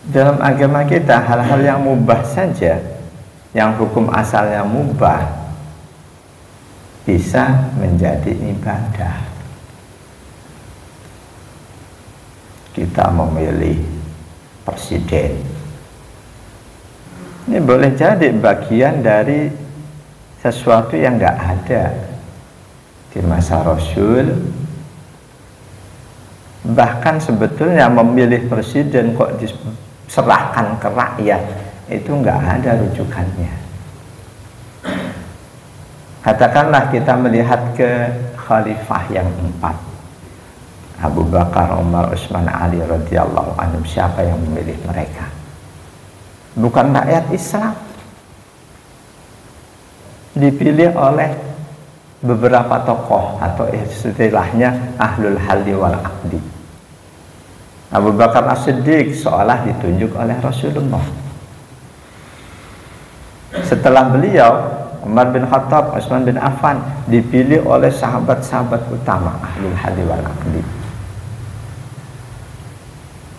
Dalam agama kita hal-hal yang mubah saja, yang hukum asalnya mubah, bisa menjadi ibadah. Kita memilih presiden, ini boleh jadi bagian dari sesuatu yang nggak ada di masa Rasul. Bahkan sebetulnya memilih presiden kok diserahkan ke rakyat, itu nggak ada rujukannya. Katakanlah kita melihat ke khalifah yang 4, Abu Bakar, Umar, Utsman, Ali radhiyallahu anhum. Siapa yang memilih mereka? Bukan rakyat Islam. Dipilih oleh beberapa tokoh atau istilahnya ahlul halli wal aqdi. Abu Bakar As-Siddiq seolah ditunjuk oleh Rasulullah. Setelah beliau, Umar bin Khattab, Utsman bin Affan dipilih oleh sahabat-sahabat utama ahlul halli wal aqdi.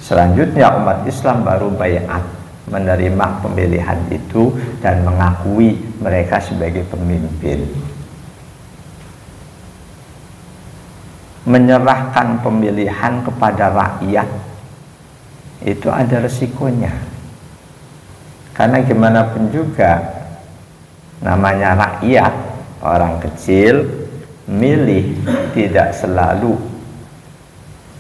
Selanjutnya umat Islam baru baiat, menerima pemilihan itu dan mengakui mereka sebagai pemimpin. Menyerahkan pemilihan kepada rakyat itu ada resikonya, karena gimana pun juga namanya rakyat, orang kecil milih tidak selalu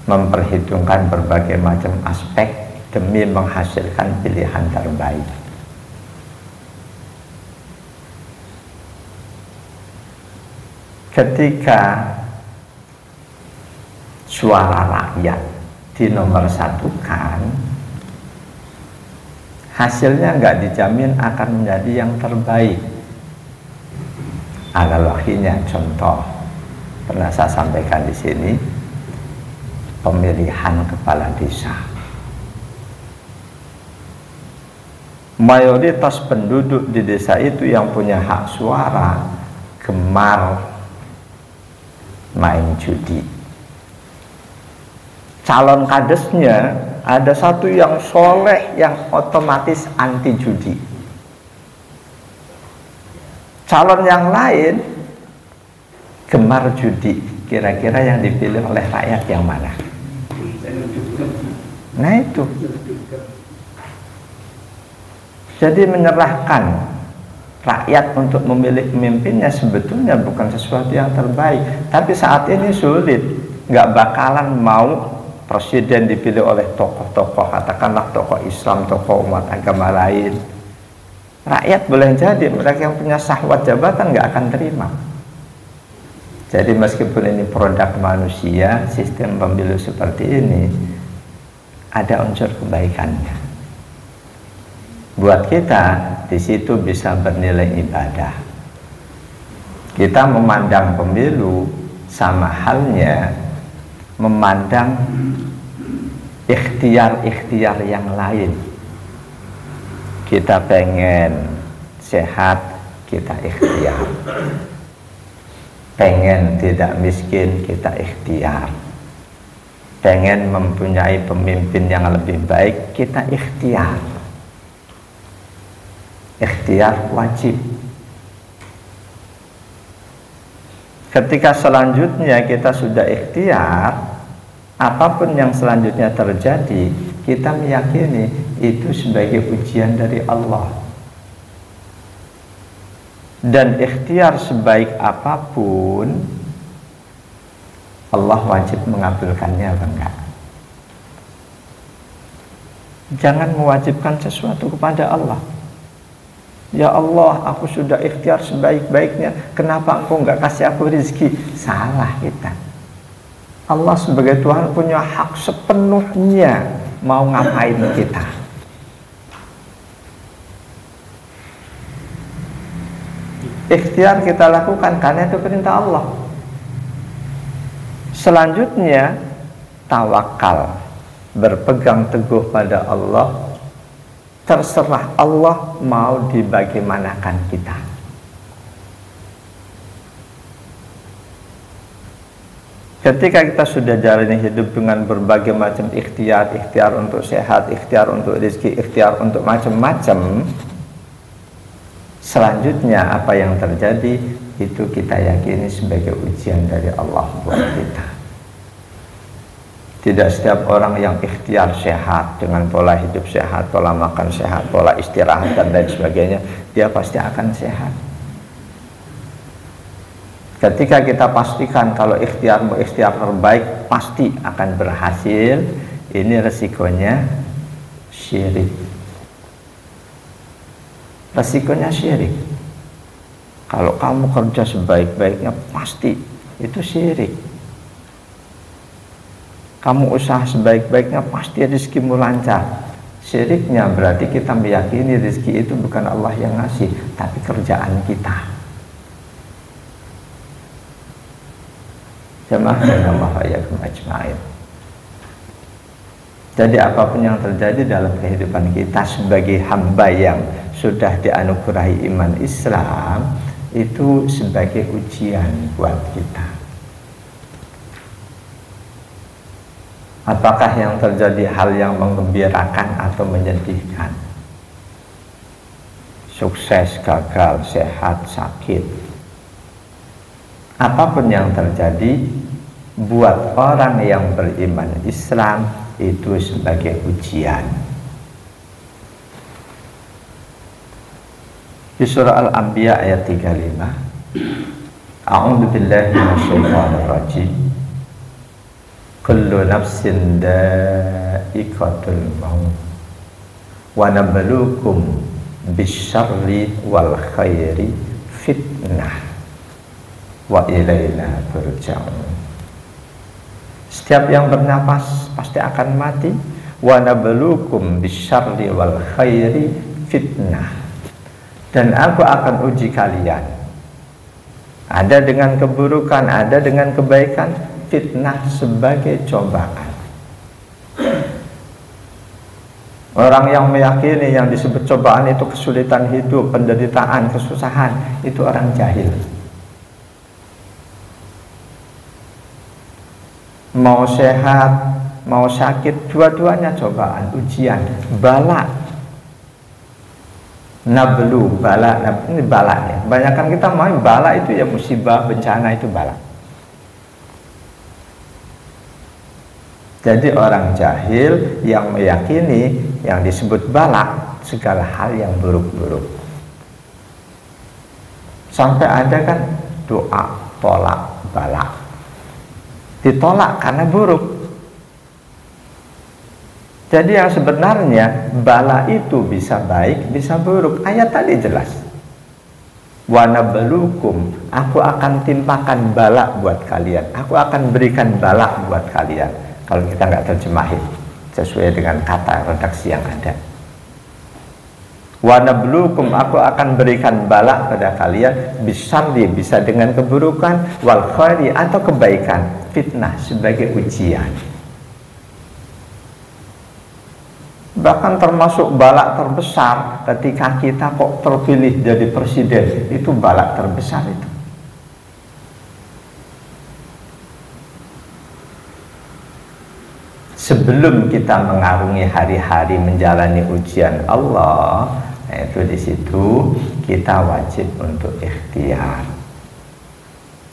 memperhitungkan berbagai macam aspek demi menghasilkan pilihan terbaik. Ketika suara rakyat dinomorsatukan, hasilnya nggak dijamin akan menjadi yang terbaik. Analoginya, contoh pernah saya sampaikan di sini, pemilihan kepala desa. Mayoritas penduduk di desa itu yang punya hak suara gemar main judi. Calon kadesnya ada satu yang soleh, yang otomatis anti judi. Calon yang lain gemar judi. Kira-kira yang dipilih oleh rakyat yang mana? Nah itu. Jadi menyerahkan rakyat untuk memilih pemimpinnya sebetulnya bukan sesuatu yang terbaik. Tapi saat ini sulit. Nggak bakalan mau presiden dipilih oleh tokoh-tokoh, katakanlah tokoh Islam, tokoh umat agama lain. Rakyat boleh jadi mereka yang punya syahwat jabatan nggak akan terima. Jadi meskipun ini produk manusia, sistem pemilu seperti ini ada unsur kebaikannya. Buat kita di situ bisa bernilai ibadah. Kita memandang pemilu sama halnya memandang ikhtiar-ikhtiar yang lain. Kita pengen sehat, kita ikhtiar. Pengen tidak miskin, kita ikhtiar. Pengen mempunyai pemimpin yang lebih baik, kita ikhtiar. Ikhtiar wajib. Ketika selanjutnya kita sudah ikhtiar, apapun yang selanjutnya terjadi, kita meyakini itu sebagai ujian dari Allah. Dan ikhtiar sebaik apapun, Allah wajib mengabulkannya atau enggak. Jangan mewajibkan sesuatu kepada Allah. Ya Allah, aku sudah ikhtiar sebaik-baiknya, kenapa engkau enggak kasih aku rezeki? Salah kita. Allah sebagai Tuhan punya hak sepenuhnya mau ngapain kita. Ikhtiar kita lakukan karena itu perintah Allah. Selanjutnya tawakal, berpegang teguh pada Allah. Terserah Allah mau dibagaimanakan kita. Ketika kita sudah jalani hidup dengan berbagai macam ikhtiar, ikhtiar untuk sehat, ikhtiar untuk rezeki, ikhtiar untuk macam-macam, selanjutnya apa yang terjadi itu kita yakini sebagai ujian dari Allah buat kita. Tidak setiap orang yang ikhtiar sehat dengan pola hidup sehat, pola makan sehat, pola istirahat dan lain sebagainya, dia pasti akan sehat. Ketika kita pastikan kalau ikhtiarmu ikhtiar terbaik pasti akan berhasil, ini resikonya syirik. Resikonya syirik. Kalau kamu kerja sebaik-baiknya pasti itu syirik. Kamu usaha sebaik-baiknya pasti rezekimu lancar. Syiriknya berarti kita meyakini rezeki itu bukan Allah yang ngasih, tapi kerjaan kita. Jamaah Allah yakum ajma'in. Jadi apapun yang terjadi dalam kehidupan kita sebagai hamba yang sudah dianugerahi iman Islam, itu sebagai ujian buat kita. Apakah yang terjadi hal yang menggembirakan atau menyedihkan? Sukses, gagal, sehat, sakit. Apapun yang terjadi, buat orang yang beriman Islam itu sebagai ujian. Di surah Al-Anbiya ayat 35, A'udzu billahi minasyaitonir rajim. Kullu nafsin dha'iqatul maut wa nabluukum bisyarri wal khairi fitnah wa ilaina turja'un. Setiap yang bernapas pasti akan mati. Wa nabluukum bisyarri wal khairi fitnah. Dan aku akan uji kalian. Ada dengan keburukan, ada dengan kebaikan. Fitnah sebagai cobaan. Orang yang meyakini yang disebut cobaan itu kesulitan hidup, penderitaan, kesusahan, itu orang jahil. Mau sehat, mau sakit, dua-duanya cobaan, ujian, bala. Nablu, bala, ini bala ya. Kebanyakan kita mau bala itu ya musibah, bencana itu bala. Jadi orang jahil yang meyakini yang disebut bala segala hal yang buruk-buruk. Sampai ada kan doa tolak bala. Ditolak karena buruk. Jadi yang sebenarnya bala itu bisa baik, bisa buruk. Ayat tadi jelas. Wa nabluukum, aku akan timpakan bala buat kalian. Aku akan berikan bala buat kalian. Kalau kita nggak terjemahin sesuai dengan kata redaksi yang ada. Wa nabluukum, aku akan berikan bala pada kalian, bisyarri, bisa dengan keburukan, wal khairi, atau kebaikan, fitnah sebagai ujian. Bahkan termasuk bala terbesar ketika kita kok terpilih jadi presiden, itu bala terbesar itu. Sebelum kita mengarungi hari-hari menjalani ujian Allah, itu di situ kita wajib untuk ikhtiar.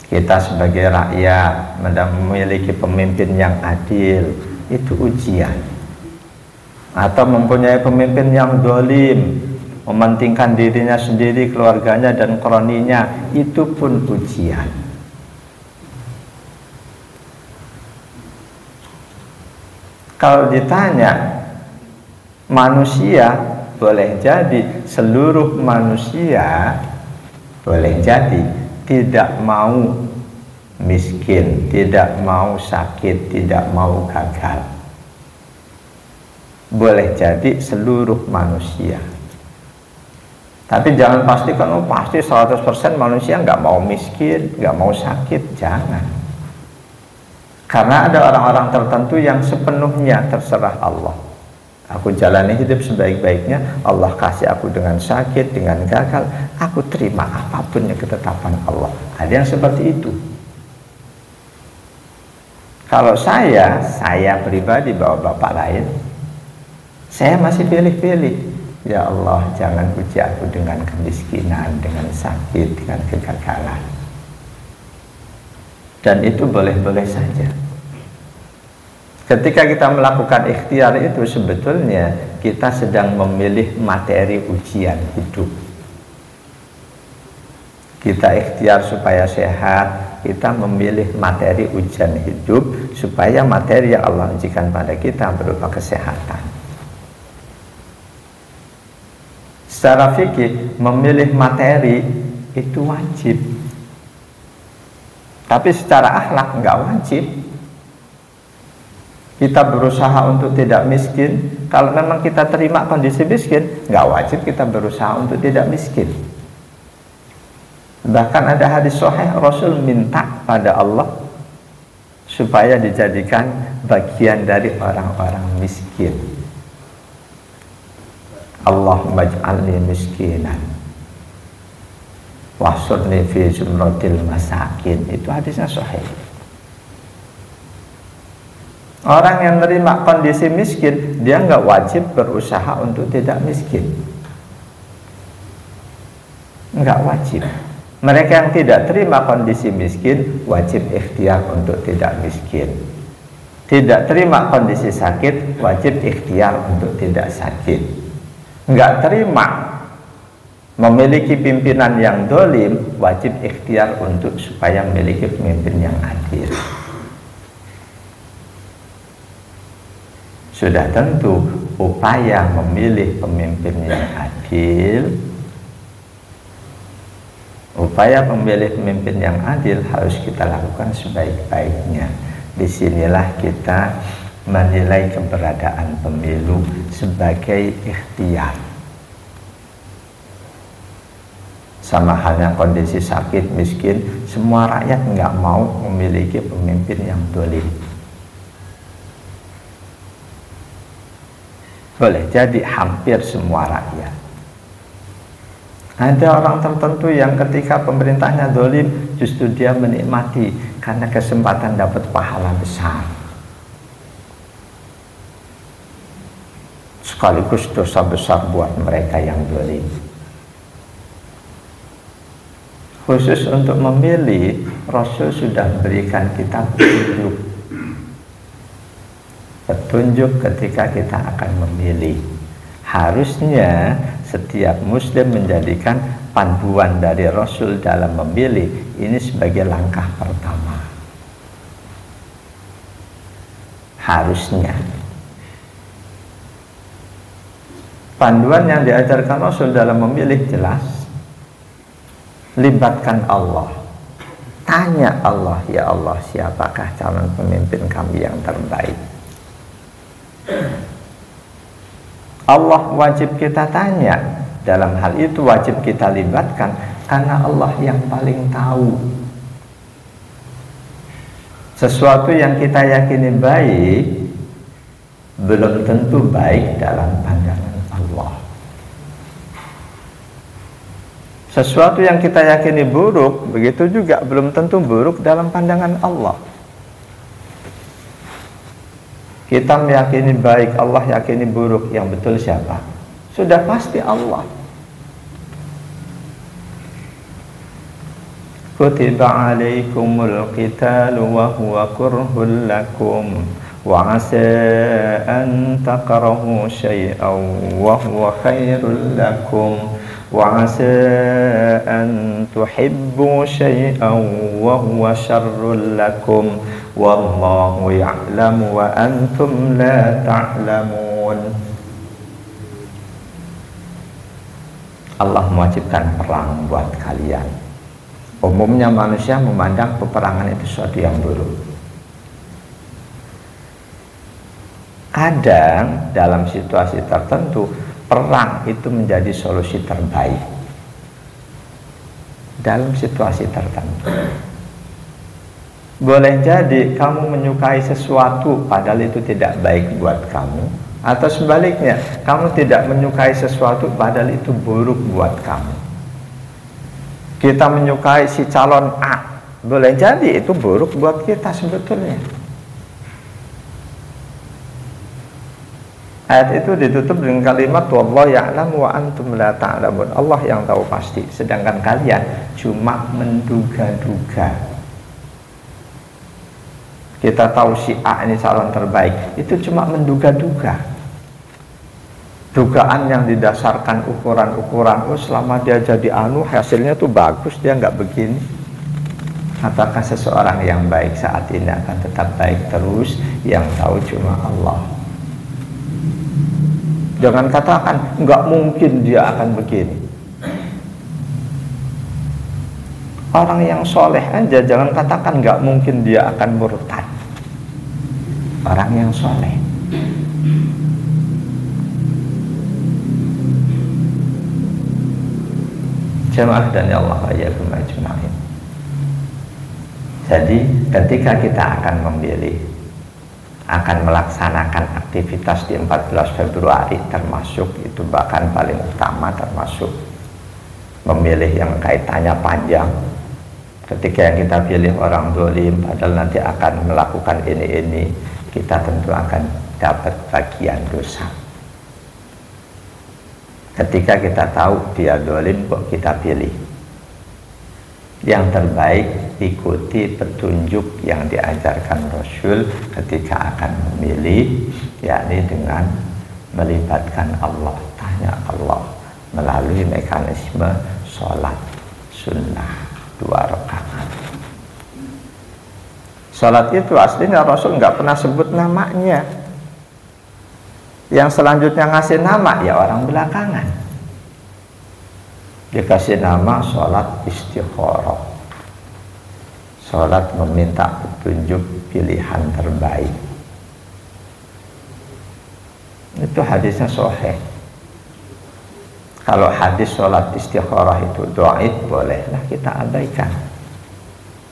Kita sebagai rakyat memiliki pemimpin yang adil, itu ujian. Atau mempunyai pemimpin yang dolim, mementingkan dirinya sendiri, keluarganya dan kroninya, itu pun ujian. Kalau ditanya manusia, boleh jadi seluruh manusia boleh jadi tidak mau miskin, tidak mau sakit, tidak mau gagal. Boleh jadi seluruh manusia. Tapi jangan pastikan pasti 100% manusia nggak mau miskin, nggak mau sakit, jangan. Karena ada orang-orang tertentu yang sepenuhnya terserah Allah. Aku jalani hidup sebaik-baiknya, Allah kasih aku dengan sakit, dengan gagal, aku terima apapun yang ketetapan Allah. Ada yang seperti itu. Kalau saya pribadi bawa bapak lain, saya masih pilih-pilih. Ya Allah, jangan uji aku dengan kemiskinan, dengan sakit, dengan kegagalan. Dan itu boleh-boleh saja. Ketika kita melakukan ikhtiar itu, sebetulnya kita sedang memilih materi ujian hidup. Kita ikhtiar supaya sehat, kita memilih materi ujian hidup supaya materi yang Allah ujikan pada kita berupa kesehatan. Secara fikih, memilih materi itu wajib, tapi secara akhlak nggak wajib. Kita berusaha untuk tidak miskin. Kalau memang kita terima kondisi miskin, nggak wajib kita berusaha untuk tidak miskin. Bahkan ada hadis sahih, Rasul minta pada Allah supaya dijadikan bagian dari orang-orang miskin. Allahumma ij'alni miskinan wahsurni fi zumratil masakin. Itu hadisnya sahih. Orang yang menerima kondisi miskin, dia nggak wajib berusaha untuk tidak miskin. Nggak wajib. Mereka yang tidak terima kondisi miskin, wajib ikhtiar untuk tidak miskin. Tidak terima kondisi sakit, wajib ikhtiar untuk tidak sakit. Nggak terima memiliki pimpinan yang dolim, wajib ikhtiar untuk supaya memiliki pemimpin yang adil. Sudah tentu upaya memilih pemimpin yang adil, upaya memilih pemimpin yang adil harus kita lakukan sebaik-baiknya. Disinilah kita menilai keberadaan pemilu sebagai ikhtiar. Sama halnya kondisi sakit, miskin, semua rakyat nggak mau memiliki pemimpin yang dolim. Boleh jadi hampir semua rakyat. Ada orang tertentu yang ketika pemerintahnya dolim, justru dia menikmati karena kesempatan dapat pahala besar. Sekaligus dosa besar buat mereka yang dolim. Khusus untuk memilih, Rasul sudah berikan kita petunjuk ketika kita akan memilih. Harusnya setiap muslim menjadikan panduan dari Rasul dalam memilih ini sebagai langkah pertama. Harusnya panduan yang diajarkan Rasul dalam memilih jelas. Libatkan Allah. Tanya Allah, ya Allah, siapakah calon pemimpin kami yang terbaik? Allah wajib kita tanya. Dalam hal itu wajib kita libatkan, karena Allah yang paling tahu. Sesuatu yang kita yakini baik belum tentu baik dalam pandangan Allah. Sesuatu yang kita yakini buruk, begitu juga belum tentu buruk dalam pandangan Allah. Kita meyakini baik, Allah yakini buruk, yang betul siapa? Sudah pasti Allah. Kutiba alaikumul qitalu wa huwa kurhul lakum wa asa an takrahu syai'an wa huwa khairul lakum wa asa an tuhibbu syai'an wa huwa syarrul lakum wallahu ya'lamu wa antum la ta'lamun. Allah mewajibkan perang buat kalian. Umumnya manusia memandang peperangan itu sesuatu yang buruk. Kadang dalam situasi tertentu perang itu menjadi solusi terbaik dalam situasi tertentu. Boleh jadi kamu menyukai sesuatu padahal itu tidak baik buat kamu, atau sebaliknya kamu tidak menyukai sesuatu padahal itu buruk buat kamu. Kita menyukai si calon A, boleh jadi itu buruk buat kita sebetulnya. Ayat itu ditutup dengan kalimat wallahu ya'lamu wa antum la ta'lamun. Allah yang tahu pasti, sedangkan kalian cuma menduga-duga. Kita tahu si A ini calon terbaik, itu cuma menduga-duga. Dugaan yang didasarkan ukuran-ukuran, oh selama dia jadi hasilnya tuh bagus, dia nggak begini. Apakah seseorang yang baik saat ini akan tetap baik terus? Yang tahu cuma Allah. Jangan katakan nggak mungkin dia akan begini. Orang yang soleh aja jangan katakan nggak mungkin dia akan murtad. Orang yang soleh. Jemaah dan ya Allah wa'iyyakum ajma'in. Jadi ketika kita akan memilih, akan melaksanakan aktivitas di 14 Februari, termasuk itu bahkan paling utama, termasuk memilih yang kaitannya panjang. Ketika yang kita pilih orang dolim padahal nanti akan melakukan ini, kita tentu akan dapat bagian dosa. Ketika kita tahu dia dolim kok kita pilih, yang terbaik ikuti petunjuk yang diajarkan Rasul ketika akan memilih, yakni dengan melibatkan Allah, tanya Allah melalui mekanisme sholat sunnah 2 rakaat. Sholat itu aslinya Rasul nggak pernah sebut namanya. Yang selanjutnya ngasih nama ya orang belakangan. Dikasih nama sholat istikharah, sholat meminta petunjuk pilihan terbaik. Itu hadisnya sahih. Kalau hadis sholat istikharah itu dhaif, bolehlah kita abaikan.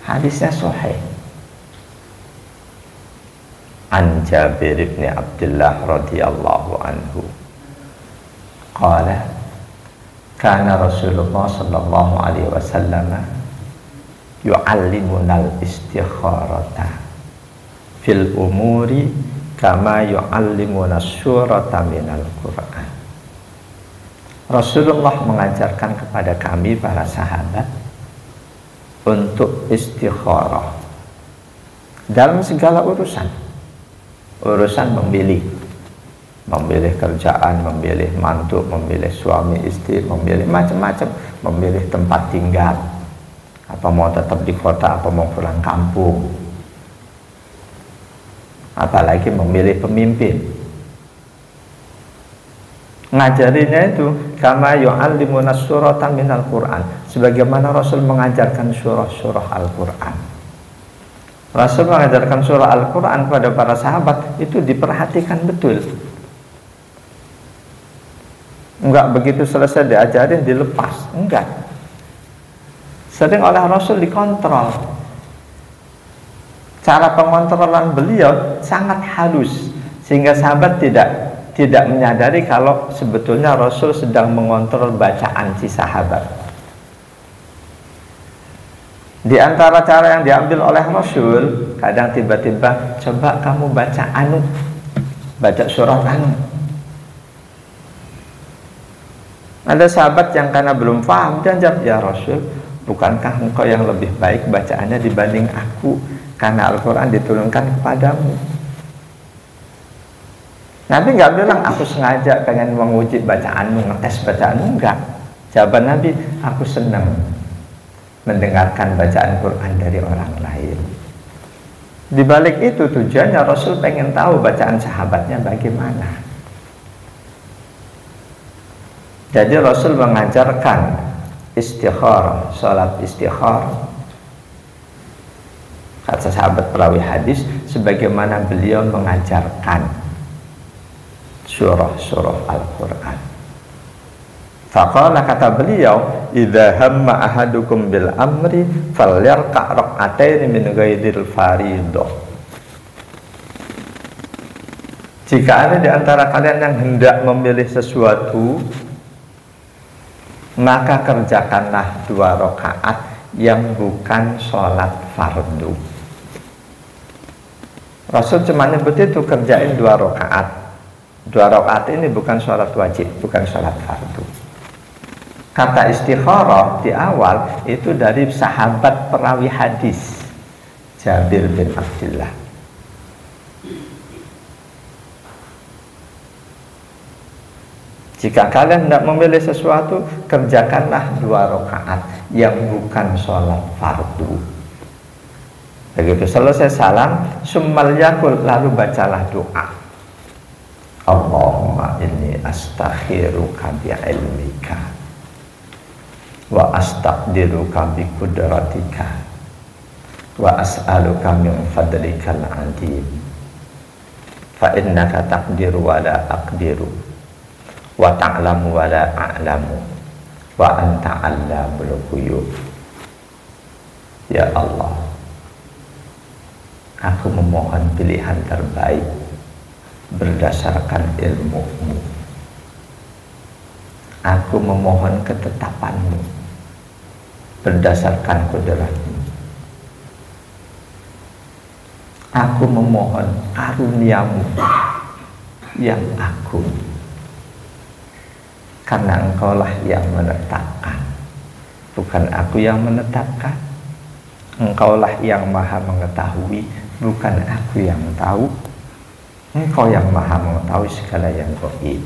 Hadisnya sahih. An Jabir bin Abdullah radhiyallahu anhu qala kana Rasulullah sallallahu alaihi wasallam yu'allimunal istikharata fil umuri kama yu'allimuna surata minal Qur'an. Rasulullah mengajarkan kepada kami para sahabat untuk istikharah dalam segala urusan. Urusan memilih kerjaan, memilih mantu, memilih suami istri, memilih macam-macam, memilih tempat tinggal, apa mau tetap di kota, apa mau pulang kampung, apalagi memilih pemimpin. Ngajarinya itu kama yu'allimuna suratan minal Qur'an, sebagaimana Rasul mengajarkan surah-surah Al-Qur'an. Rasul mengajarkan surah Al-Quran kepada para sahabat itu diperhatikan betul. Enggak begitu selesai diajarin dilepas, enggak. Sering oleh Rasul dikontrol. Cara pengontrolan beliau sangat halus sehingga sahabat tidak menyadari kalau sebetulnya Rasul sedang mengontrol bacaan si sahabat. Di antara cara yang diambil oleh Rasul, kadang tiba-tiba coba kamu baca baca surat Ada sahabat yang karena belum paham dan jawab, ya Rasul, bukankah engkau yang lebih baik bacaannya dibanding aku, karena Al-Quran diturunkan kepadamu. Nabi nggak bilang aku sengaja pengen menguji bacaanmu, ngetes bacaanmu, enggak. Jawaban Nabi, aku senang mendengarkan bacaan Quran dari orang lain. Di balik itu tujuannya Rasul pengen tahu bacaan sahabatnya bagaimana. Jadi Rasul mengajarkan istikharah, sholat istikharah, kata sahabat perawi hadis, sebagaimana beliau mengajarkan surah-surah Al-Quran. Faqala, kata beliau, idza hamma ahadukum bil amri falyarka' rak'atain min ghairil fariidhah. Jika ada di antara kalian yang hendak memilih sesuatu, maka kerjakanlah 2 rakaat yang bukan sholat fardu. Rasul cuma nyebut itu, kerjain 2 rakaat. 2 rakaat ini bukan sholat wajib, bukan sholat fardu. Kata istikharah di awal itu dari sahabat perawi hadis Jabir bin Abdullah. Jika kalian tidak memilih sesuatu, kerjakanlah 2 rakaat yang bukan sholat fardu. Begitu selesai salam, summal yakul, lalu bacalah doa. Allahumma inni astakhiruka bi'ilmika wa astaqdiruka bi qudratika wa as'aluka min fadlikal adim fa innaka taqdiru wa la aqdiru wa ta'lamu wa la a'lamu wa anta 'allamul ghuyub. Ya Allah, aku memohon pilihan terbaik berdasarkan ilmu-Mu. Aku memohon ketetapan-Mu berdasarkan kudrat-Mu. Aku memohon karunia-Mu yang agung, karena Engkaulah yang menetapkan, bukan aku yang menetapkan. Engkaulah yang maha mengetahui, bukan aku yang tahu. Engkau yang maha mengetahui segala yang gaib.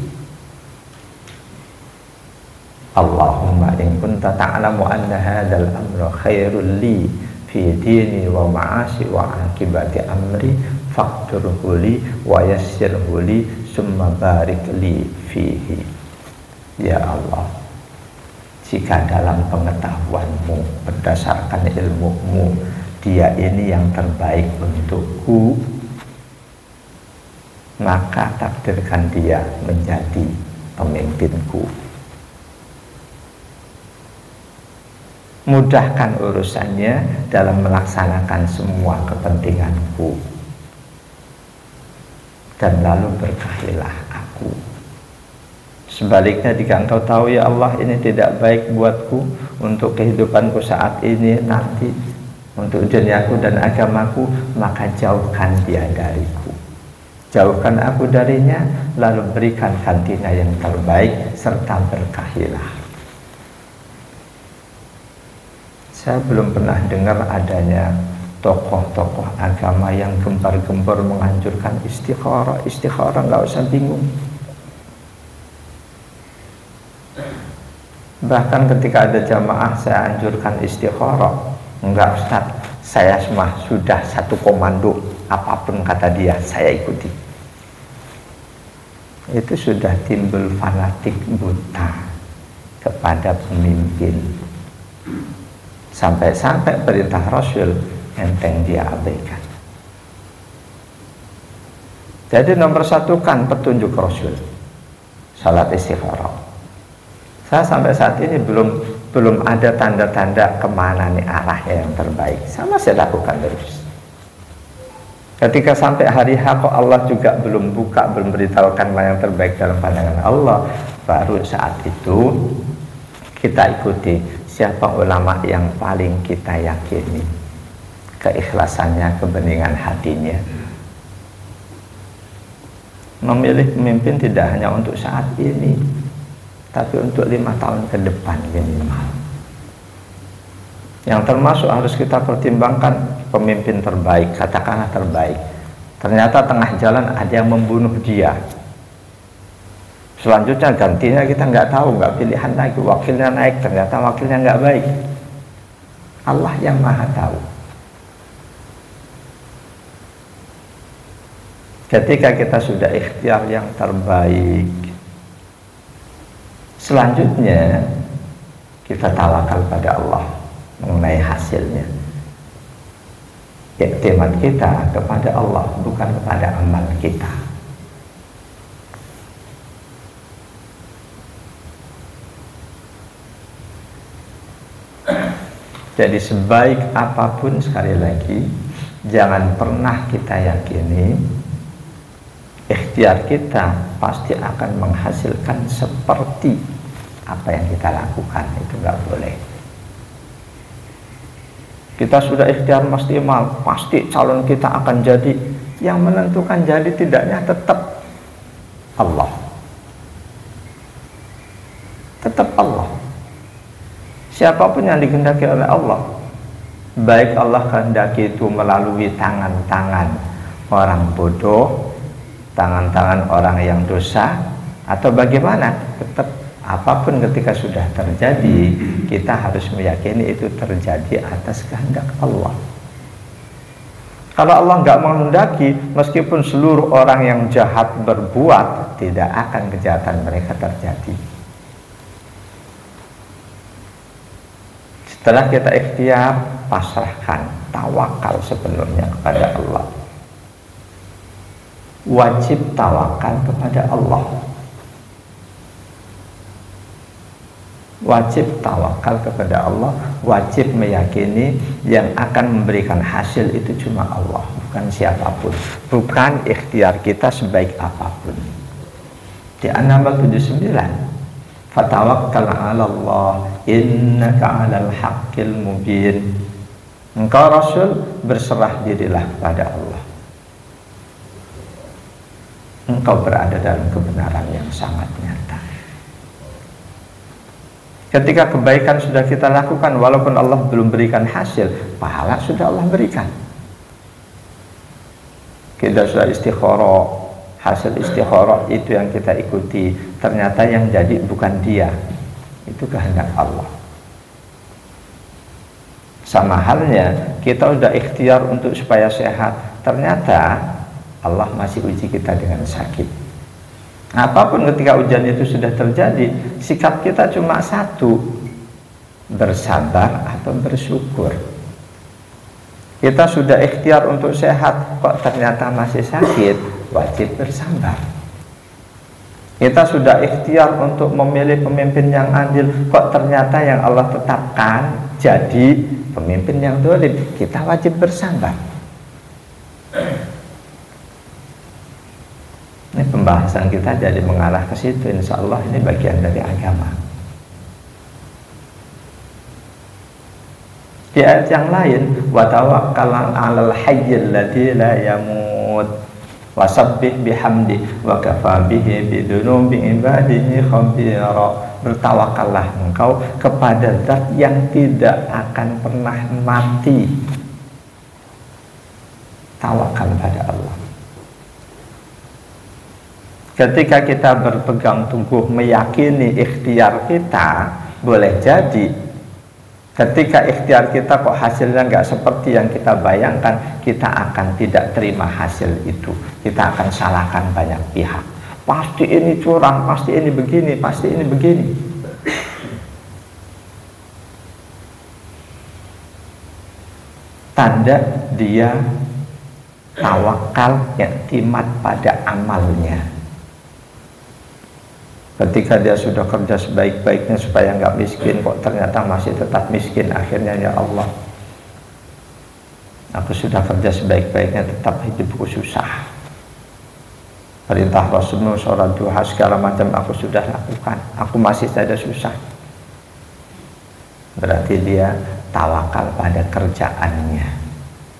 Allahumma in kunta ta'lamu anna hadzal amra khairul li fi dini wa ma'asi wa akibati amri faqdirhu li wa yassirhu li summa barik li fihi. Ya Allah, jika dalam pengetahuan-Mu berdasarkan ilmu-Mu dia ini yang terbaik untukku, maka takdirkan dia menjadi pemimpinku. Mudahkan urusannya dalam melaksanakan semua kepentinganku, dan lalu berkahilah aku. Sebaliknya, jika Engkau tahu ya Allah ini tidak baik buatku, untuk kehidupanku saat ini, nanti, untuk duniaku dan agamaku, maka jauhkan dia dariku. Jauhkan aku darinya, lalu berikan gantinya yang terbaik, serta berkahilah. Saya belum pernah dengar adanya tokoh-tokoh agama yang gempar-gempur menganjurkan istikharah. Istikharah, nggak usah bingung. Bahkan ketika ada jamaah saya anjurkan istikharah, enggak Ustaz, saya sudah satu komando, apapun kata dia saya ikuti. Itu sudah timbul fanatik buta kepada pemimpin, sampai-sampai perintah Rasul enteng dia abaikan. Jadi nomor 1 kan petunjuk Rasul, salat istikharah. Saya sampai saat ini belum ada tanda-tanda kemana nih arahnya yang terbaik. Saya masih lakukan terus. Ketika sampai hari H kok Allah juga belum buka, belum beritahukan mana yang terbaik dalam pandangan Allah, baru saat itu kita ikuti siapa ulama yang paling kita yakini keikhlasannya, kebeningan hatinya. Memilih pemimpin tidak hanya untuk saat ini, tapi untuk 5 tahun ke depan minimal. Yang termasuk harus kita pertimbangkan pemimpin terbaik, katakanlah terbaik. Ternyata tengah jalan ada yang membunuh dia. Selanjutnya gantinya kita nggak tahu, nggak pilihan lagi, wakilnya naik, ternyata wakilnya nggak baik. Allah yang maha tahu. Ketika kita sudah ikhtiar yang terbaik, selanjutnya kita tawakal pada Allah mengenai hasilnya. Iktimat kita kepada Allah, bukan kepada amal kita. Jadi sebaik apapun, sekali lagi, jangan pernah kita yakini ikhtiar kita pasti akan menghasilkan seperti apa yang kita lakukan. Itu nggak boleh. Kita sudah ikhtiar maksimal, pasti calon kita akan jadi. Yang menentukan jadi tidaknya tetap Allah. Tetap Allah. Siapapun yang dikehendaki oleh Allah, baik Allah kehendaki itu melalui tangan-tangan orang bodoh, tangan-tangan orang yang dosa, atau bagaimana, tetap apapun ketika sudah terjadi, kita harus meyakini itu terjadi atas kehendak Allah. Kalau Allah nggak menghendaki, meskipun seluruh orang yang jahat berbuat, tidak akan kejahatan mereka terjadi. Setelah kita ikhtiar, pasrahkan, tawakal sepenuhnya kepada Allah. Wajib tawakal kepada Allah. Wajib tawakal kepada Allah, wajib meyakini yang akan memberikan hasil itu cuma Allah, bukan siapapun, bukan ikhtiar kita sebaik apapun. Di An-Naml 79, fatawakkal 'ala Allah innaka 'alal haqqil mubin. Engkau Rasul, berserah dirilah kepada Allah. Engkau berada dalam kebenaran yang sangat nyata. Ketika kebaikan sudah kita lakukan, walaupun Allah belum berikan hasil, pahala sudah Allah berikan. Kita sudah istikharah, hasil istikharah itu yang kita ikuti, ternyata yang jadi bukan dia, itu kehendak Allah. Sama halnya, kita sudah ikhtiar untuk supaya sehat, ternyata Allah masih uji kita dengan sakit. Apapun ketika ujian itu sudah terjadi, sikap kita cuma satu, bersabar atau bersyukur. Kita sudah ikhtiar untuk sehat, kok ternyata masih sakit, wajib bersabar. Kita sudah ikhtiar untuk memilih pemimpin yang adil, kok ternyata yang Allah tetapkan jadi pemimpin yang zalim, kita wajib bersabar. Ini pembahasan kita jadi mengarah ke situ. Insya Allah ini bagian dari agama. Di ayat yang lain, wa tawakkal 'alal hayyil ladzi la yamut wasabbih bihamdi wa kafa bihi bidunubi ibadihi khabira. Bertawakallah engkau kepada zat yang tidak akan pernah mati. Tawakal pada Allah. Ketika kita berpegang teguh meyakini ikhtiar kita, boleh jadi ketika ikhtiar kita kok hasilnya nggak seperti yang kita bayangkan, kita akan tidak terima hasil itu. Kita akan salahkan banyak pihak. Pasti ini curang, pasti ini begini, pasti ini begini. Tanda dia tawakal, iktimat pada amalnya. Ketika dia sudah kerja sebaik-baiknya supaya nggak miskin, kok ternyata masih tetap miskin, akhirnya ya Allah, aku sudah kerja sebaik-baiknya tetap hidupku susah. Perintah Rasulullah, sholat duha segala macam aku sudah lakukan, aku masih saja susah. Berarti dia tawakal pada kerjaannya,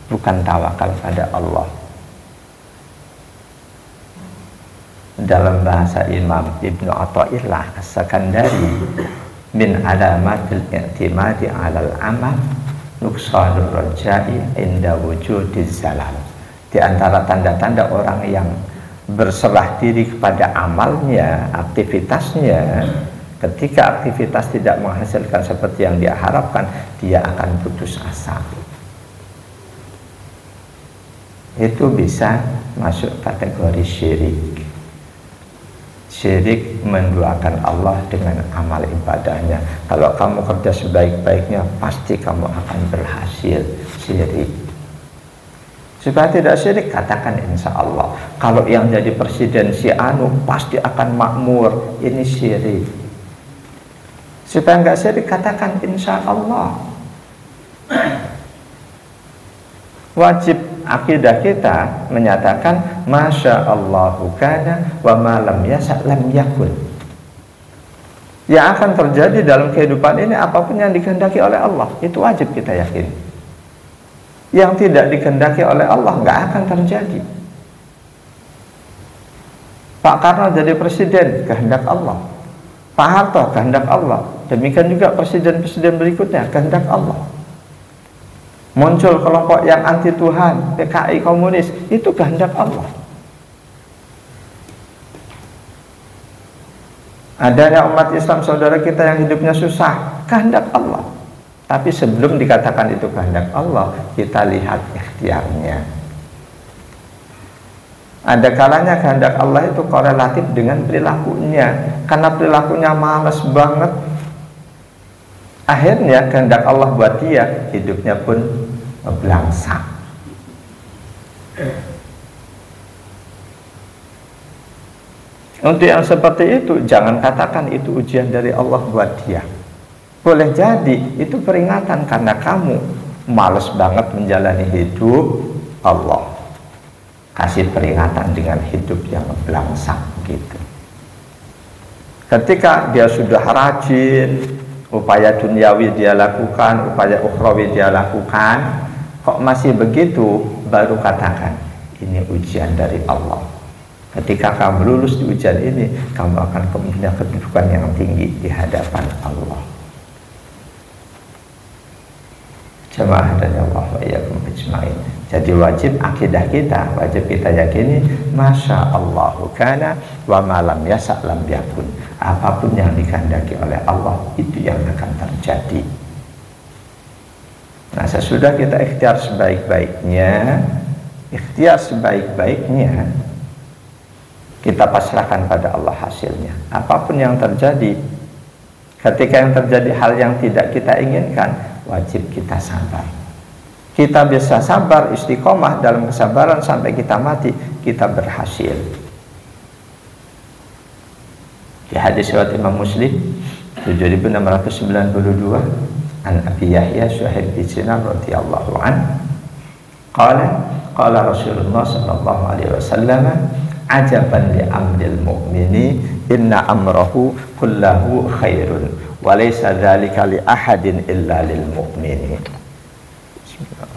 bukan tawakal pada Allah. Dalam bahasa Imam Ibnu Athaillah As-Sakandari, min alamatil i'timadi 'alal amal nuqsanur raja'i inda wujudiz zalal. Di antara tanda-tanda orang yang berserah diri kepada amalnya, aktivitasnya, ketika aktivitas tidak menghasilkan seperti yang dia harapkan, dia akan putus asa. Itu bisa masuk kategori syirik. Syirik menduakan Allah dengan amal ibadahnya. Kalau kamu kerja sebaik-baiknya, pasti kamu akan berhasil. Syirik. Supaya tidak syirik, katakan insya Allah. Kalau yang jadi presiden si anu pasti akan makmur. Ini syirik. Supaya nggak syirik, katakan insya Allah. Wajib akidah kita menyatakan masya Allahu kana wa ma lam yasha lam yakun. Yang akan terjadi dalam kehidupan ini apapun yang dikehendaki oleh Allah, itu wajib kita yakini. Yang tidak dikehendaki oleh Allah nggak akan terjadi. Pak Karno jadi presiden, kehendak Allah. Pak Harto, kehendak Allah. Demikian juga presiden-presiden berikutnya, kehendak Allah. Muncul kelompok yang anti Tuhan, PKI komunis, itu kehendak Allah. Adanya umat Islam saudara kita yang hidupnya susah, kehendak Allah. Tapi sebelum dikatakan itu kehendak Allah, kita lihat ikhtiarnya. Ada kalanya kehendak Allah itu korelatif dengan perilakunya. Karena perilakunya malas banget, akhirnya kehendak Allah buat dia, hidupnya pun belangsak. Untuk yang seperti itu, jangan katakan itu ujian dari Allah buat dia. Boleh jadi itu peringatan karena kamu malas banget menjalani hidup. Allah kasih peringatan dengan hidup yang belangsak gitu. Ketika dia sudah rajin, upaya duniawi dia lakukan, upaya ukhrawi dia lakukan, kok masih begitu, baru katakan ini ujian dari Allah. Ketika kamu lulus di ujian ini, kamu akan punya kedudukan yang tinggi di hadapan Allah. Jemaah dan Allah wa iyyakum ajmain. Jadi wajib akidah kita, wajib kita yakini masya Allahu kana wa ma lam yasa' lam yakun. Apapun yang dikehendaki oleh Allah, itu yang akan terjadi. Nah, sesudah kita ikhtiar sebaik-baiknya, kita pasrahkan pada Allah hasilnya. Apapun yang terjadi, ketika yang terjadi hal yang tidak kita inginkan, wajib kita sabar. Kita bisa sabar, istiqomah dalam kesabaran sampai kita mati, kita berhasil. Di hadis riwayat Imam Muslim 7692 an Abi Yahya Suhaib bin Sinan radhiyallahu an qala Rasulullah sallallahu alaihi wasallam ajaban li amril mu'mini inna amrahu kullahu khairun wa laysa dzalika li ahadin illa lil mu'mini. Bismillah.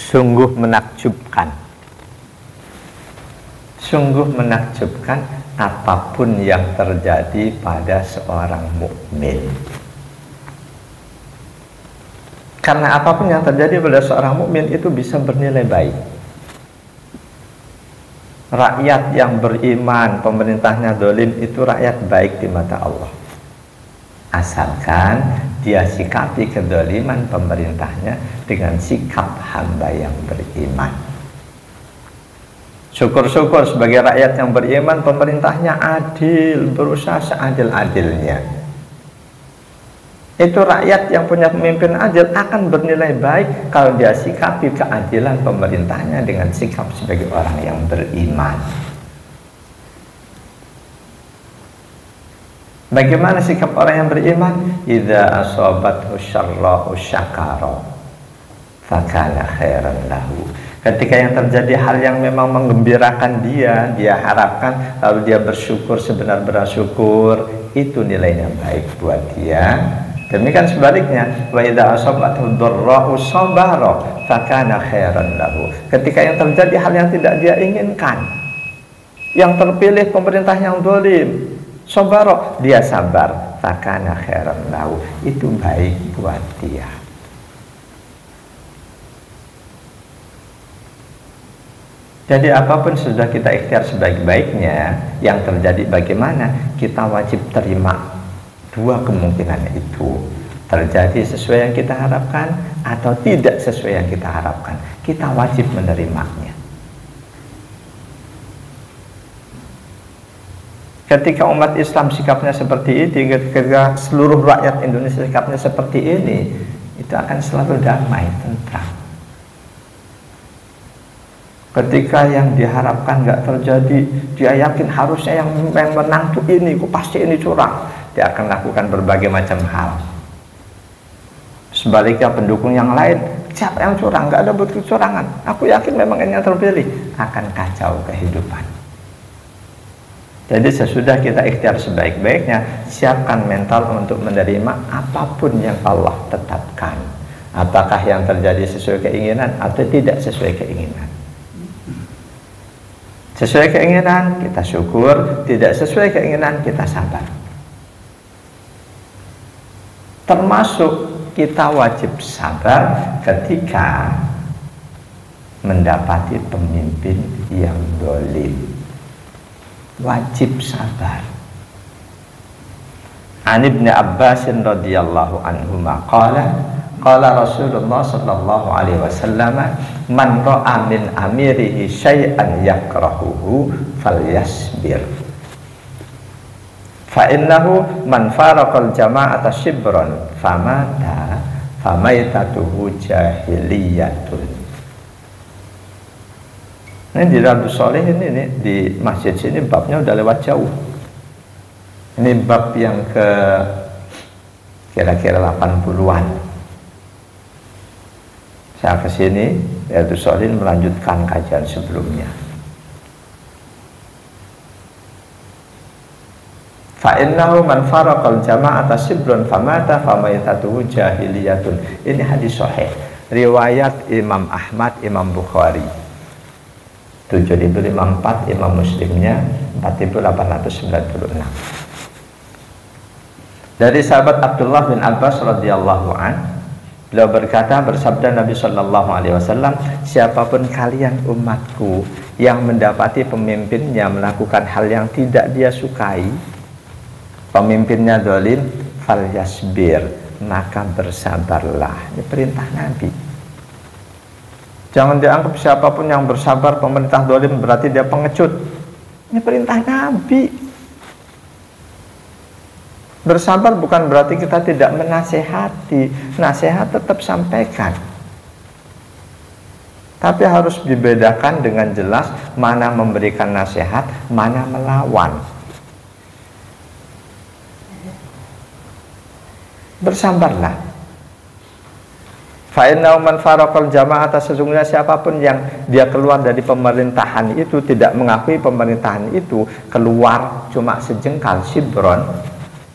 Sungguh menakjubkan apapun yang terjadi pada seorang mukmin. Karena apapun yang terjadi pada seorang mukmin itu bisa bernilai baik. Rakyat yang beriman, pemerintahnya zalim, itu rakyat baik di mata Allah. Asalkan dia sikapi kedzaliman pemerintahnya dengan sikap hamba yang beriman. Syukur-syukur sebagai rakyat yang beriman, pemerintahnya adil, berusaha seadil-adilnya. Itu rakyat yang punya pemimpin adil akan bernilai baik kalau dia sikapi keadilan pemerintahnya dengan sikap sebagai orang yang beriman. Bagaimana sikap orang yang beriman? Idza asabathu syarra'u syakara fakana khairan lahu. Ketika yang terjadi hal yang memang menggembirakan dia harapkan, lalu dia bersyukur sebenar-benar syukur, itu nilainya baik buat dia. Demikian sebaliknya, wa idza asabathu dharra'u sabara fakana khairan lahu. Ketika yang terjadi hal yang tidak dia inginkan, yang terpilih pemerintah yang zalim, sabara, dia sabar, fakana khairan lahu, itu baik buat dia. Jadi apapun sudah kita ikhtiar sebaik-baiknya, yang terjadi bagaimana, kita wajib terima dua kemungkinan itu. Terjadi sesuai yang kita harapkan atau tidak sesuai yang kita harapkan, kita wajib menerimanya. Ketika umat Islam sikapnya seperti ini, ketika seluruh rakyat Indonesia sikapnya seperti ini, itu akan selalu damai, tentram. Ketika yang diharapkan nggak terjadi, dia yakin harusnya yang menang tuh ini, kok pasti ini curang, dia akan lakukan berbagai macam hal. Sebaliknya pendukung yang lain, siapa yang curang, nggak ada bukti kecurangan, aku yakin memang ini yang terpilih, akan kacau kehidupan. Jadi sesudah kita ikhtiar sebaik-baiknya, siapkan mental untuk menerima apapun yang Allah tetapkan. Apakah yang terjadi sesuai keinginan atau tidak sesuai keinginan. Sesuai keinginan kita syukur, tidak sesuai keinginan kita sabar. Termasuk kita wajib sabar ketika mendapati pemimpin yang dolim. Wajib sabar. An Ibnu Abbas radhiyallahu anhuma qala Rasulullah sallallahu alaihi wasallam, man ra'a min amirihi syai'an yakrahuhu falyasbir. Fa innahu man faraqal jama'ata shibran famata famaitatuhu jahiliyatun. Ini di Riyadhus Shalihin ini di masjid sini babnya udah lewat jauh. Ini bab yang ke kira-kira 80-an. Saya ke sini Riyadhus Shalihin melanjutkan kajian sebelumnya. Fa innahu man faraqal jama'ata shibran famata famaitatuhu jahiliyatun. Ini hadis sahih riwayat Imam Ahmad, Imam Bukhari 7054, Imam Muslimnya 4896. Dari sahabat Abdullah bin Abbas radhiyallahu an, beliau berkata, bersabda Nabi sallallahu alaihi wasallam, siapapun kalian umatku yang mendapati pemimpinnya melakukan hal yang tidak dia sukai, pemimpinnya zalim, falyasbir, maka bersabarlah. Ini perintah Nabi. Jangan dianggap siapapun yang bersabar pemerintah zalim berarti dia pengecut. Ini perintah Nabi. Bersabar bukan berarti kita tidak menasehati. Nasihat tetap sampaikan. Tapi harus dibedakan dengan jelas mana memberikan nasihat, mana melawan. Bersabarlah. Fa'innahu man faraqal jama'ata, sesungguhnya siapapun yang dia keluar dari pemerintahan itu, tidak mengakui pemerintahan itu, keluar cuma sejengkal, shibron,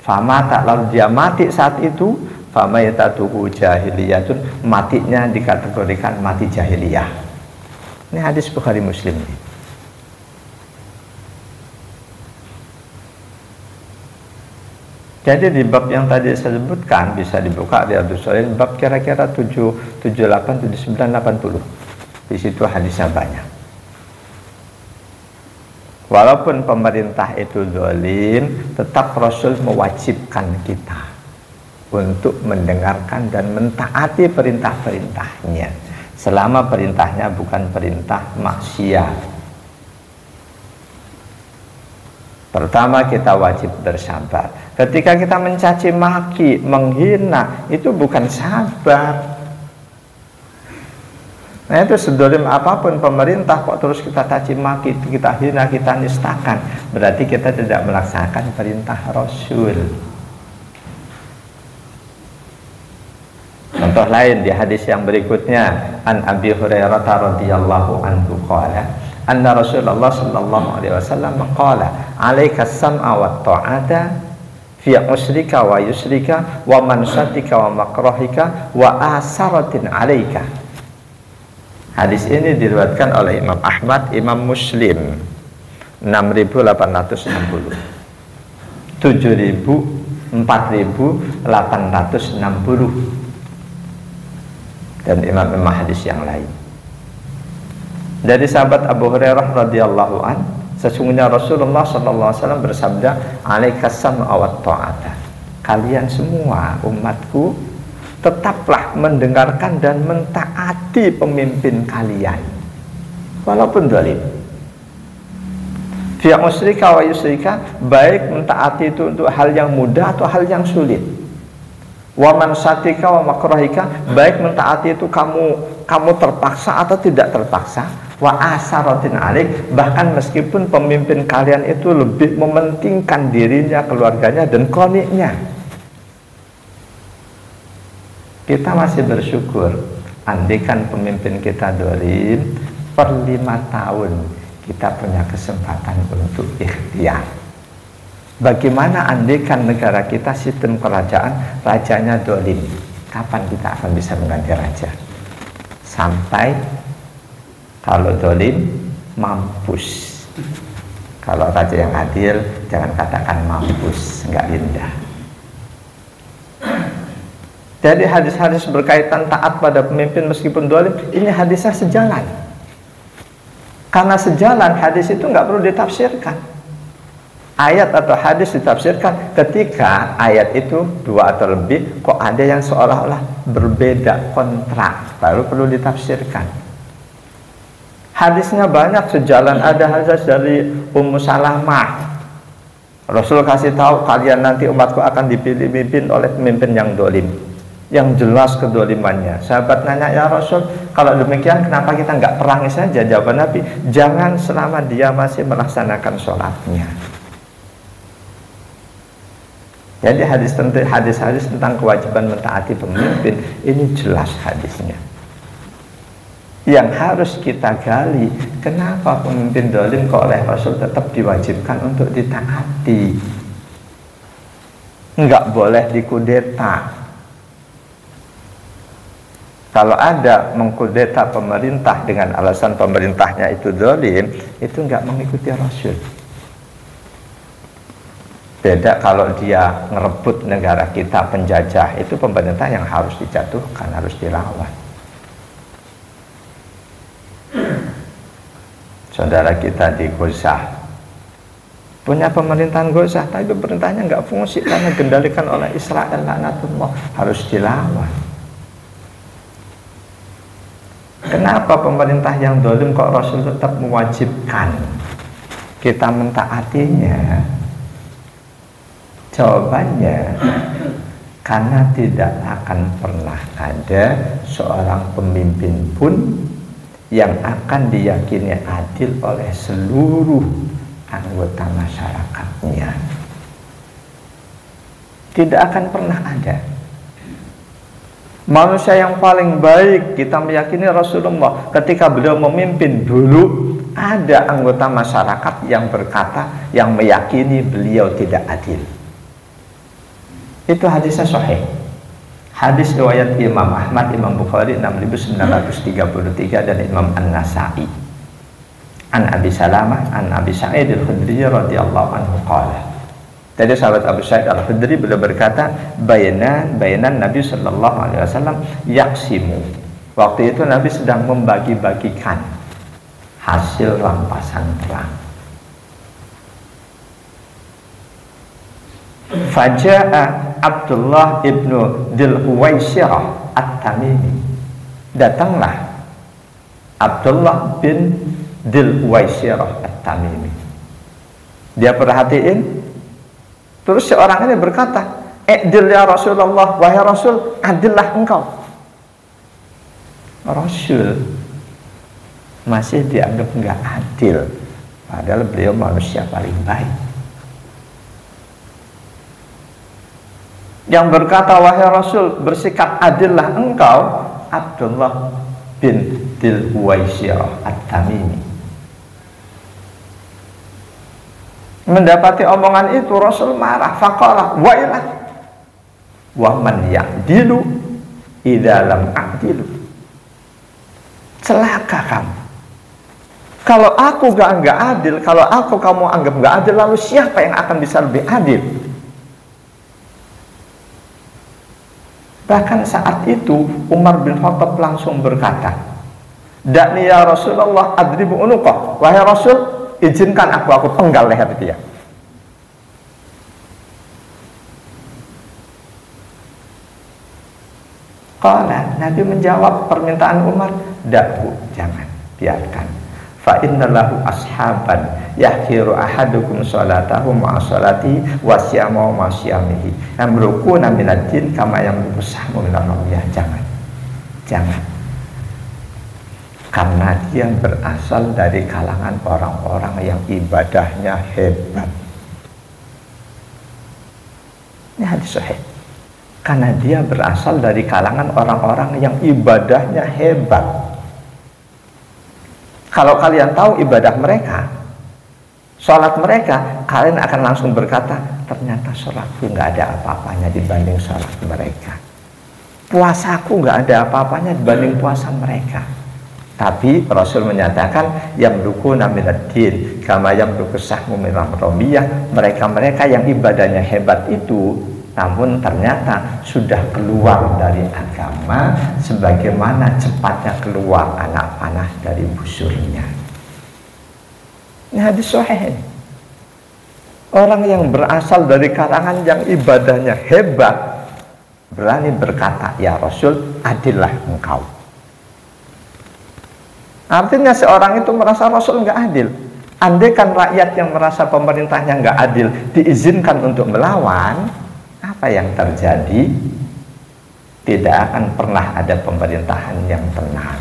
famata, lalu dia mati saat itu, famaitatuhu jahiliyatun, matinya dikategorikan mati jahiliyah. Ini hadis Bukhari Muslim. Jadi di bab yang tadi saya sebutkan bisa dibuka di Riyadhus Shalihin bab kira-kira 78, 79, 80. Di situ hadisnya banyak. Walaupun pemerintah itu zalim, tetap Rasul mewajibkan kita untuk mendengarkan dan mentaati perintah-perintahnya, selama perintahnya bukan perintah maksiat. Pertama, kita wajib bersabar. Ketika kita mencaci maki, menghina, itu bukan sabar. Nah, itu sedolim apapun pemerintah kok terus kita caci maki, kita hina, kita nistakan, berarti kita tidak melaksanakan perintah Rasul. Contoh lain di hadis yang berikutnya, an Abi Hurairah radhiyallahu anhu qala, anna Rasulullah sallallahu alaihi wasallam qala, "'alaika sam'a wa ta'ata fi usrika wa yusrika wa mansatika wa makrahika wa asaratin 'alaika." Hadis ini diriwayatkan oleh Imam Ahmad, Imam Muslim 6860, 4860, dan imam hadis yang lain. Dari sahabat Abu Hurairah radhiyallahu an, sesungguhnya Rasulullah sallallahu alaihi wasallam bersabda, "'Alaikas sam'a wat ta'ata." Kalian semua umatku tetaplah mendengarkan dan mentaati pemimpin kalian walaupun zalim. Fi usrika wa yusrika, baik mentaati itu untuk hal yang mudah atau hal yang sulit. Wa mansatika wa makrahika, baik mentaati itu kamu terpaksa atau tidak terpaksa. Wa asaratin alik, bahkan meskipun pemimpin kalian itu lebih mementingkan dirinya, keluarganya, dan kroniknya. Kita masih bersyukur, andaikan pemimpin kita zalim, per 5 tahun kita punya kesempatan untuk ikhtiar. Bagaimana andaikan negara kita sistem kerajaan rajanya dolim? Kapan kita akan bisa mengganti raja? Sampai kalau dolim mampus. Kalau raja yang adil, jangan katakan mampus, nggak indah. Jadi hadis-hadis berkaitan taat pada pemimpin meskipun dolim, ini hadisnya sejalan. Karena sejalan, hadis itu nggak perlu ditafsirkan. Ayat atau hadis ditafsirkan ketika ayat itu 2 atau lebih, kok ada yang seolah-olah berbeda kontrak, baru perlu ditafsirkan. Hadisnya banyak sejalan. Ada hadis dari Ummu Salamah, Rasul kasih tahu kalian nanti umatku akan dipimpin oleh pemimpin yang dolim, yang jelas kedolimannya. Sahabat nanya, ya Rasul, kalau demikian kenapa kita nggak perangi saja? Jawaban Nabi, jangan selama dia masih melaksanakan sholatnya. Jadi hadis-hadis tentang kewajiban mentaati pemimpin ini jelas hadisnya. Yang harus kita gali, kenapa pemimpin dolim kok oleh Rasul tetap diwajibkan untuk ditaati? Enggak boleh dikudeta. Kalau ada mengkudeta pemerintah dengan alasan pemerintahnya itu dolim, itu enggak mengikuti Rasul. Beda kalau dia ngerebut negara kita, penjajah, itu pemerintah yang harus dijatuhkan, harus dilawan. Saudara kita di Gaza punya pemerintahan Gaza, tapi pemerintahnya nggak fungsi karena dikendalikan oleh Israel, laknatullah, harus dilawan. Kenapa pemerintah yang dolim kok Rasul tetap mewajibkan kita mentaatinya? Jawabannya, karena tidak akan pernah ada seorang pemimpin pun yang akan diyakini adil oleh seluruh anggota masyarakatnya. Tidak akan pernah ada. Manusia yang paling baik kita meyakini Rasulullah, ketika beliau memimpin dulu, ada anggota masyarakat yang berkata, yang meyakini beliau tidak adil. Itu hadisnya sahih. Hadis riwayat Imam Ahmad, Imam Bukhari 6933 dan Imam An-Nasa'i. An Abi Salamah, an Abi Sa'id al-Khudri radhiyallahu anhu qala. Jadi sahabat Abu Sa'id al-Khudri beliau berkata, bayanan Nabi sallallahu alaihi wasallam yaksimu. Waktu itu Nabi sedang membagi-bagikan hasil rampasan perang. Faja'a Abdullah ibnu Dzul-Huwaisirah At-Tamimi. Datanglah Abdullah bin Dzul-Huwaisirah At-Tamimi. Dia perhatiin, terus seorang ini berkata, "I'dil ya Rasulullah, wahai Rasul, adillah engkau." Rasul masih dianggap enggak adil, padahal beliau manusia paling baik. Yang berkata, wahai Rasul, bersikap adillah engkau, Abdullah bin Dzul-Huwaisirah At-Tamimi. Mendapati omongan itu Rasul marah. Faqala wailah wa man ya'dilu idza lam a'dilu. Celaka kamu. Kalau aku enggak adil, kalau aku kamu anggap enggak adil, lalu siapa yang akan bisa lebih adil? Bahkan saat itu Umar bin Khattab langsung berkata, "Da'ni ya Rasulullah adribu unuqah." Wahai Rasul, izinkan aku penggal leher dia. Qala, Nabi menjawab permintaan Umar, "Da'u, jangan, biarkan. Fa innalahu ashaban yahkiru ahadukum salatahu ma'a salati wa siyamahu ma'a siyamihi yamrukuna minad din kama yamruku sahmu minar ramiyah." Jangan, karena dia berasal dari kalangan orang-orang yang ibadahnya hebat. Ini hadis sahih. Karena dia berasal dari kalangan orang-orang yang ibadahnya hebat. Kalau kalian tahu ibadah mereka, sholat mereka, kalian akan langsung berkata, ternyata sholatku nggak ada apa-apanya dibanding sholat mereka. Puasaku nggak ada apa-apanya dibanding puasa mereka. Tapi Rasul menyatakan yamlukuna minad-din kama yamluku sahmu minal ramiyah. Mereka-mereka yang ibadahnya hebat itu, namun ternyata sudah keluar dari agama sebagaimana cepatnya keluar anak panah dari busurnya. Ini hadis sahih. Orang yang berasal dari kalangan yang ibadahnya hebat berani berkata, ya Rasul, adillah engkau. Artinya seorang itu merasa Rasul nggak adil. Andaikan rakyat yang merasa pemerintahnya nggak adil diizinkan untuk melawan, apa yang terjadi? Tidak akan pernah ada pemerintahan yang tenang.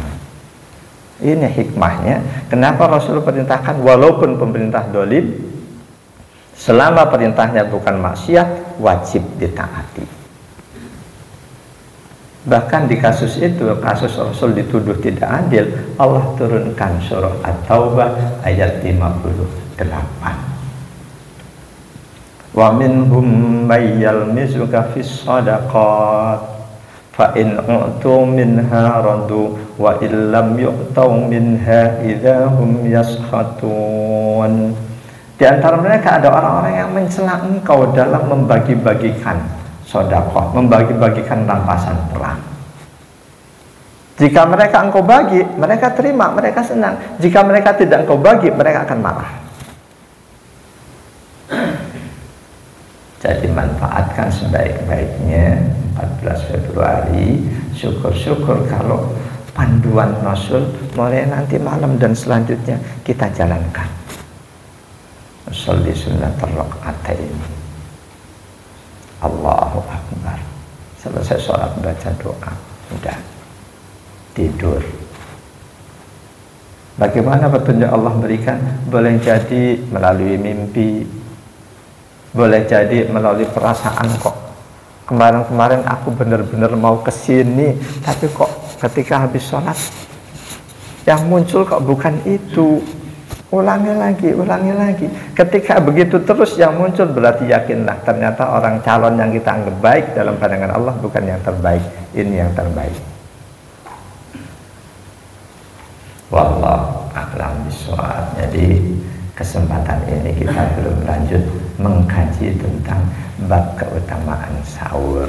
Ini hikmahnya kenapa Rasul perintahkan walaupun pemerintah dolim, selama perintahnya bukan maksiat, wajib ditaati. Bahkan di kasus itu, kasus Rasul dituduh tidak adil, Allah turunkan surah At-Taubah ayat 58. Wa minhum may yalmizuka fis shadaqat fa in u'tu minha radu wa illam yu'tau minha idahum yaskhatun. Di antara mereka ada orang-orang yang mencela engkau dalam membagi-bagikan sedekah, membagi-bagikan rampasan perang. Jika mereka engkau bagi, mereka terima, mereka senang. Jika mereka tidak engkau bagi, mereka akan marah. Jadi manfaatkan sebaik-baiknya 14 Februari. Syukur-syukur kalau panduan Rasul mulai nanti malam dan selanjutnya kita jalankan. Sholli sunnatul raka'atain. Allahu Akbar. Selesai sholat baca doa, udah tidur. Bagaimana petunjuk Allah berikan? Boleh jadi melalui mimpi, boleh jadi melalui perasaan. Kok kemarin-kemarin aku benar-benar mau kesini, tapi kok ketika habis sholat yang muncul kok bukan itu. Ulangi lagi. Ketika begitu terus yang muncul, berarti yakinlah ternyata orang calon yang kita anggap baik dalam pandangan Allah bukan yang terbaik, ini yang terbaik. Wallahu a'lam bishawab. Jadi kesempatan ini kita belum lanjut mengkaji tentang bab keutamaan sahur.